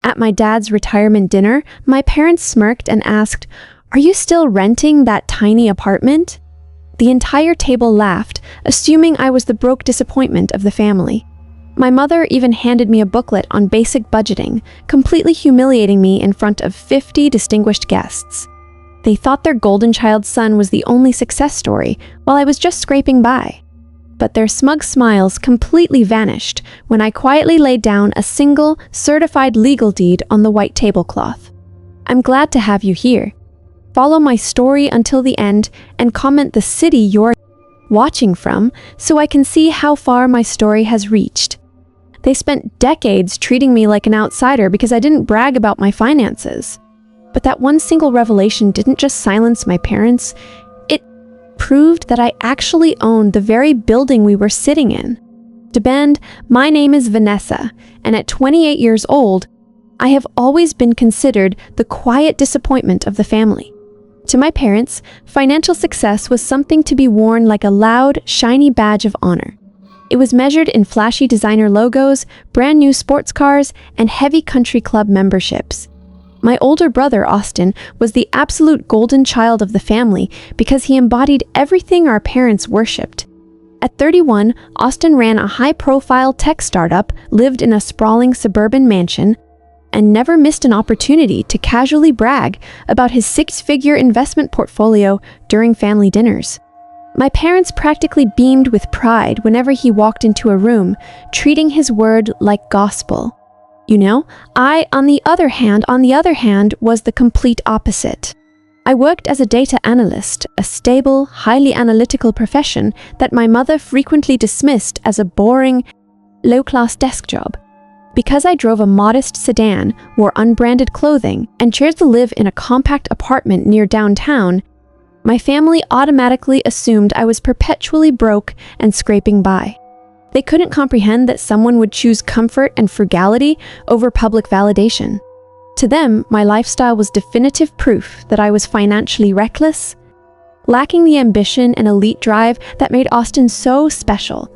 At my dad's retirement dinner, my parents smirked and asked, "Are you still renting that tiny apartment?" The entire table laughed, assuming I was the broke disappointment of the family. My mother even handed me a booklet on basic budgeting, completely humiliating me in front of 50 distinguished guests. They thought their golden child son was the only success story, while I was just scraping by. But their smug smiles completely vanished when I quietly laid down a single, certified legal deed on the white tablecloth. I'm glad to have you here. Follow my story until the end and comment the city you're watching from so I can see how far my story has reached. They spent decades treating me like an outsider because I didn't brag about my finances. But that one single revelation didn't just silence my parents, it proved that I actually owned the very building we were sitting in. To Bend, my name is Vanessa, and at 28 years old, I have always been considered the quiet disappointment of the family. To my parents, financial success was something to be worn like a loud, shiny badge of honor. It was measured in flashy designer logos, brand new sports cars, and heavy country club memberships. My older brother, Austin, was the absolute golden child of the family because he embodied everything our parents worshipped. At 31, Austin ran a high-profile tech startup, lived in a sprawling suburban mansion, and never missed an opportunity to casually brag about his six-figure investment portfolio during family dinners. My parents practically beamed with pride whenever he walked into a room, treating his word like gospel. You know, I, on the other hand, was the complete opposite. I worked as a data analyst, a stable, highly analytical profession that my mother frequently dismissed as a boring, low-class desk job. Because I drove a modest sedan, wore unbranded clothing, and chose to live in a compact apartment near downtown, my family automatically assumed I was perpetually broke and scraping by. They couldn't comprehend that someone would choose comfort and frugality over public validation. To them, my lifestyle was definitive proof that I was financially reckless, lacking the ambition and elite drive that made Austin so special.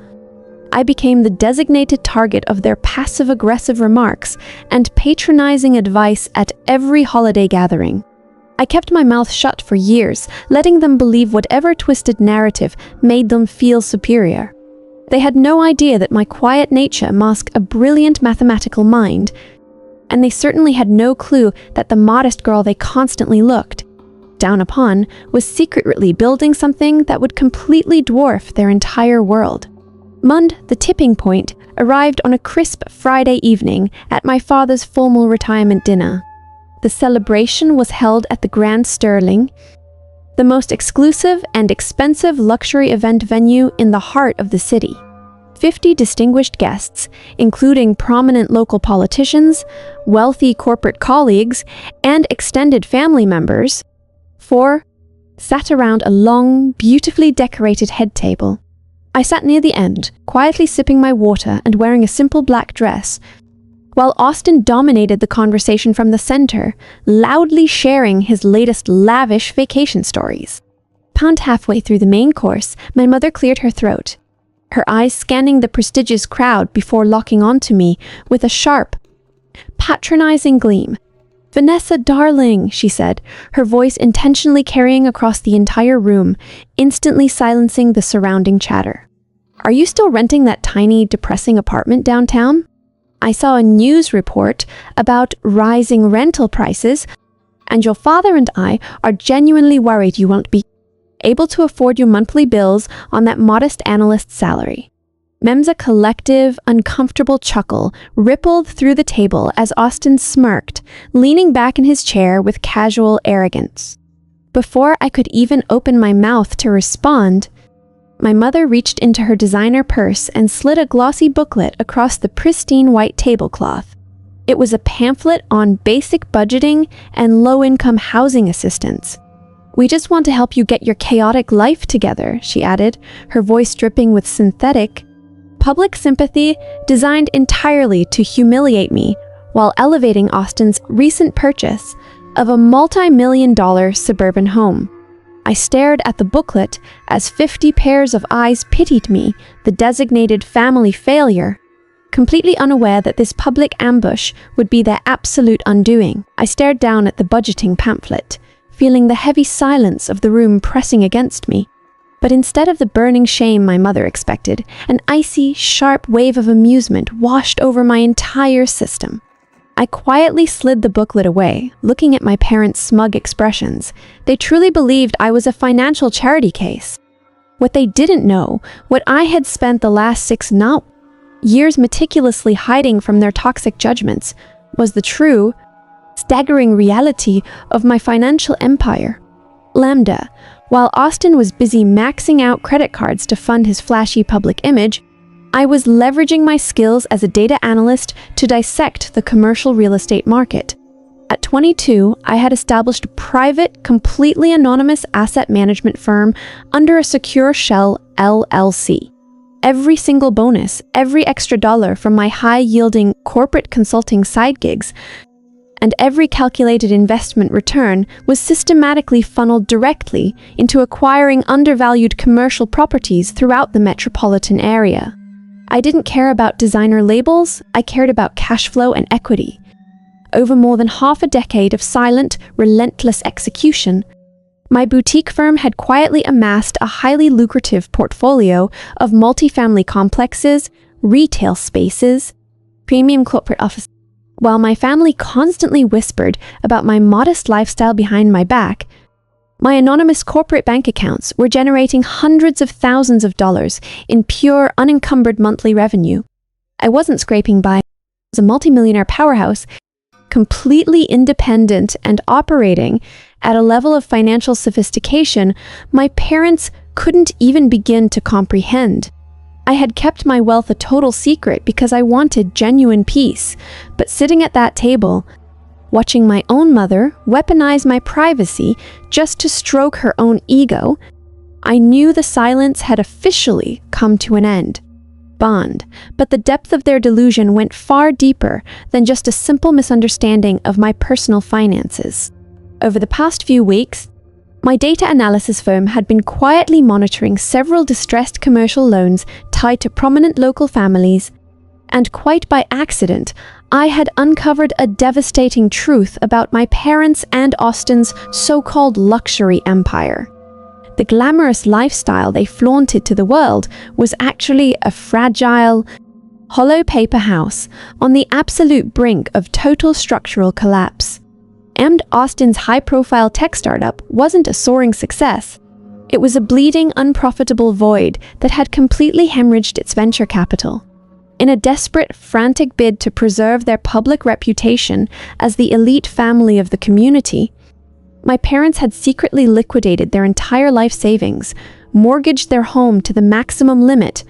I became the designated target of their passive-aggressive remarks and patronizing advice at every holiday gathering. I kept my mouth shut for years, letting them believe whatever twisted narrative made them feel superior. They had no idea that my quiet nature masked a brilliant mathematical mind, and they certainly had no clue that the modest girl they constantly looked down upon was secretly building something that would completely dwarf their entire world. The tipping point, arrived on a crisp Friday evening at my father's formal retirement dinner. The celebration was held at the Grand Sterling, the most exclusive and expensive luxury event venue in the heart of the city. 50 distinguished guests, including prominent local politicians, wealthy corporate colleagues, and extended family members, sat around a long, beautifully decorated head table. I sat near the end, quietly sipping my water and wearing a simple black dress, while Austin dominated the conversation from the center, loudly sharing his latest lavish vacation stories. Pound halfway through the main course, my mother cleared her throat, her eyes scanning the prestigious crowd before locking onto me with a sharp, patronizing gleam. "Vanessa, darling," she said, her voice intentionally carrying across the entire room, instantly silencing the surrounding chatter. "Are you still renting that tiny, depressing apartment downtown? I saw a news report about rising rental prices, and your father and I are genuinely worried you won't be able to afford your monthly bills on that modest analyst's salary." Mem's collective, uncomfortable chuckle rippled through the table as Austin smirked, leaning back in his chair with casual arrogance. Before I could even open my mouth to respond, my mother reached into her designer purse and slid a glossy booklet across the pristine white tablecloth. It was a pamphlet on basic budgeting and low-income housing assistance. "We just want to help you get your chaotic life together," she added, her voice dripping with synthetic, public sympathy designed entirely to humiliate me while elevating Austin's recent purchase of a multi-million-dollar suburban home. I stared at the booklet as 50 pairs of eyes pitied me, the designated family failure, completely unaware that this public ambush would be their absolute undoing. I stared down at the budgeting pamphlet, feeling the heavy silence of the room pressing against me. But instead of the burning shame my mother expected, an icy, sharp wave of amusement washed over my entire system. I quietly slid the booklet away, looking at my parents' smug expressions. They truly believed I was a financial charity case. What they didn't know, what I had spent the last 6 years meticulously hiding from their toxic judgments, was the true, staggering reality of my financial empire. Lambda, while Austin was busy maxing out credit cards to fund his flashy public image, I was leveraging my skills as a data analyst to dissect the commercial real estate market. At 22, I had established a private, completely anonymous asset management firm under a secure shell LLC. Every single bonus, every extra dollar from my high-yielding corporate consulting side gigs, and every calculated investment return was systematically funneled directly into acquiring undervalued commercial properties throughout the metropolitan area. I didn't care about designer labels, I cared about cash flow and equity. Over more than half a decade of silent, relentless execution, my boutique firm had quietly amassed a highly lucrative portfolio of multifamily complexes, retail spaces, premium corporate offices. While my family constantly whispered about my modest lifestyle behind my back, my anonymous corporate bank accounts were generating hundreds of thousands of dollars in pure, unencumbered monthly revenue. I wasn't scraping by as a multimillionaire powerhouse, completely independent and operating at a level of financial sophistication my parents couldn't even begin to comprehend. I had kept my wealth a total secret because I wanted genuine peace, but sitting at that table, watching my own mother weaponize my privacy just to stroke her own ego, I knew the silence had officially come to an end. But the depth of their delusion went far deeper than just a simple misunderstanding of my personal finances. Over the past few weeks, my data analysis firm had been quietly monitoring several distressed commercial loans tied to prominent local families, and quite by accident, I had uncovered a devastating truth about my parents' and Austin's so-called luxury empire. The glamorous lifestyle they flaunted to the world was actually a fragile, hollow paper house on the absolute brink of total structural collapse. And Austin's high-profile tech startup wasn't a soaring success. It was a bleeding, unprofitable void that had completely hemorrhaged its venture capital. In a desperate, frantic bid to preserve their public reputation as the elite family of the community, my parents had secretly liquidated their entire life savings, mortgaged their home to the maximum limit,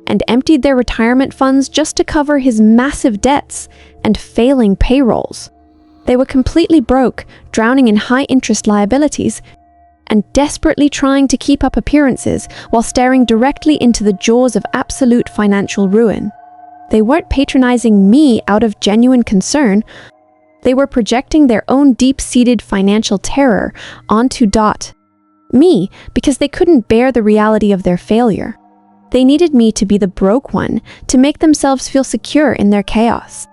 and emptied their retirement funds just to cover his massive debts and failing payrolls. They were completely broke, drowning in high-interest liabilities, and desperately trying to keep up appearances while staring directly into the jaws of absolute financial ruin. They weren't patronizing me out of genuine concern. They were projecting their own deep-seated financial terror onto me because they couldn't bear the reality of their failure. They needed me to be the broke one to make themselves feel secure in their chaos.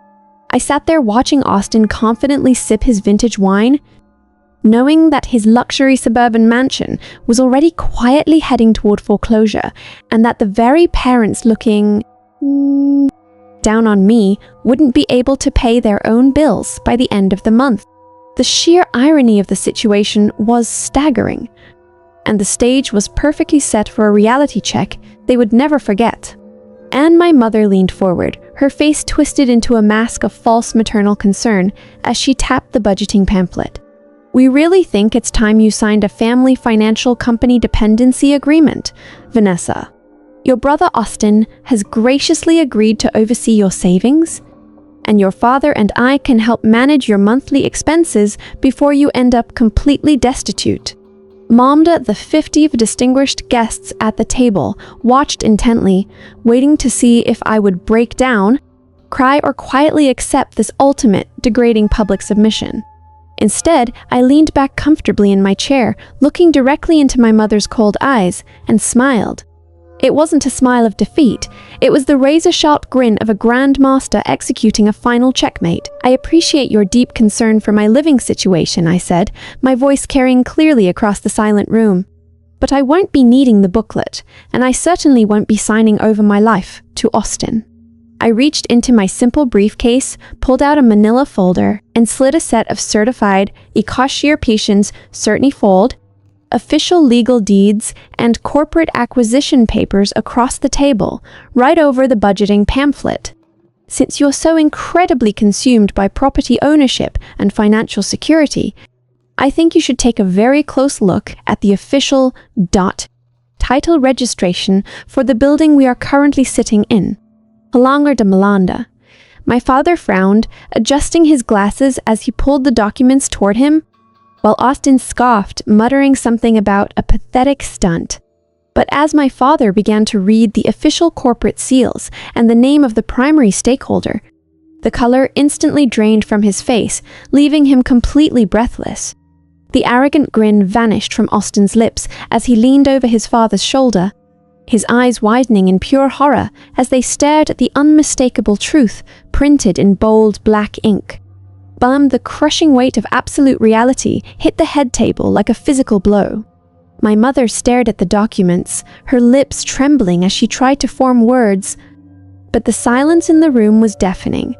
I sat there watching Austin confidently sip his vintage wine, knowing that his luxury suburban mansion was already quietly heading toward foreclosure, and that the very parents looking down on me wouldn't be able to pay their own bills by the end of the month. The sheer irony of the situation was staggering, and the stage was perfectly set for a reality check they would never forget. And my mother leaned forward, her face twisted into a mask of false maternal concern as she tapped the budgeting pamphlet. "We really think it's time you signed a family financial company dependency agreement, Vanessa. Your brother Austin has graciously agreed to oversee your savings, and your father and I can help manage your monthly expenses before you end up completely destitute." Momda, the 50 distinguished guests at the table, watched intently, waiting to see if I would break down, cry, or quietly accept this ultimate, degrading public submission. Instead, I leaned back comfortably in my chair, looking directly into my mother's cold eyes, and smiled. It wasn't a smile of defeat. It was the razor-sharp grin of a grandmaster executing a final checkmate. "I appreciate your deep concern for my living situation," I said, my voice carrying clearly across the silent room. "But I won't be needing the booklet, and I certainly won't be signing over my life to Austin." I reached into my simple briefcase, pulled out a manila folder, and slid a set of certified Ikashir-Patience Certni-Fold, official legal deeds, and corporate acquisition papers across the table, right over the budgeting pamphlet. "Since you're so incredibly consumed by property ownership and financial security, I think you should take a very close look at the official title registration for the building we are currently sitting in, Palangar de Malanda." My father frowned, adjusting his glasses as he pulled the documents toward him, while Austin scoffed, muttering something about a pathetic stunt. But as my father began to read the official corporate seals and the name of the primary stakeholder, the color instantly drained from his face, leaving him completely breathless. The arrogant grin vanished from Austin's lips as he leaned over his father's shoulder, his eyes widening in pure horror as they stared at the unmistakable truth printed in bold black ink. The crushing weight of absolute reality hit the head table like a physical blow. My mother stared at the documents, her lips trembling as she tried to form words, but the silence in the room was deafening.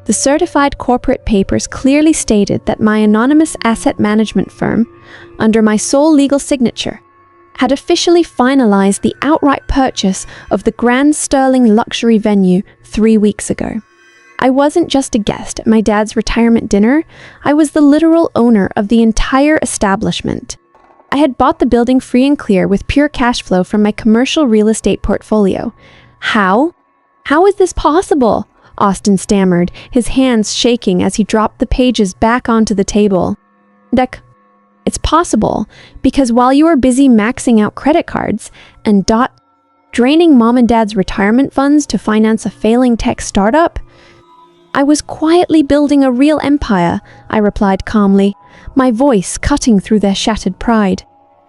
The certified corporate papers clearly stated that my anonymous asset management firm, under my sole legal signature, had officially finalized the outright purchase of the Grand Sterling luxury venue 3 weeks ago. I wasn't just a guest at my dad's retirement dinner, I was the literal owner of the entire establishment. I had bought the building free and clear with pure cash flow from my commercial real estate portfolio. How? How is this possible? Austin stammered, his hands shaking as he dropped the pages back onto the table. It's possible, because while you were busy maxing out credit cards and draining mom and dad's retirement funds to finance a failing tech startup, I was quietly building a real empire, I replied calmly, my voice cutting through their shattered pride.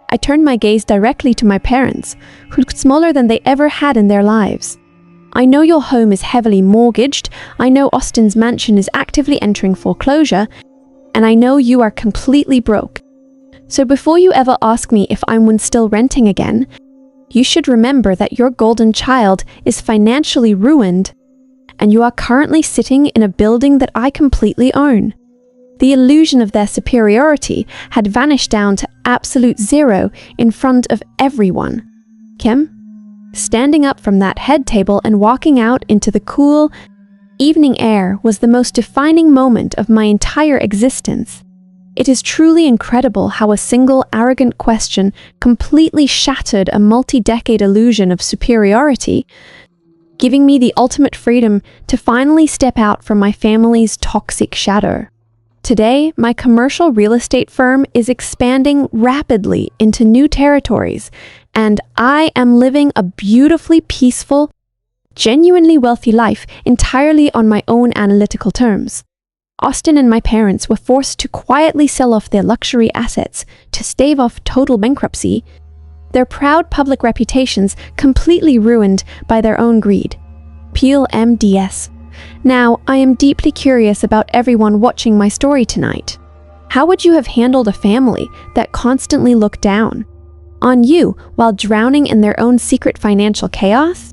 I turned my gaze directly to my parents, who looked smaller than they ever had in their lives. "I know your home is heavily mortgaged, I know Austin's mansion is actively entering foreclosure, and I know you are completely broke. So before you ever ask me if I'm still renting again, you should remember that your golden child is financially ruined, and you are currently sitting in a building that I completely own." The illusion of their superiority had vanished down to absolute zero in front of everyone. Kim, standing up from that head table and walking out into the cool evening air, was the most defining moment of my entire existence. It is truly incredible how a single arrogant question completely shattered a multi-decade illusion of superiority, giving me the ultimate freedom to finally step out from my family's toxic shadow. Today, my commercial real estate firm is expanding rapidly into new territories, and I am living a beautifully peaceful, genuinely wealthy life entirely on my own analytical terms. Austin and my parents were forced to quietly sell off their luxury assets to stave off total bankruptcy, their proud public reputations completely ruined by their own greed. Peel MDS. Now, I am deeply curious about everyone watching my story tonight. How would you have handled a family that constantly looked down on you while drowning in their own secret financial chaos?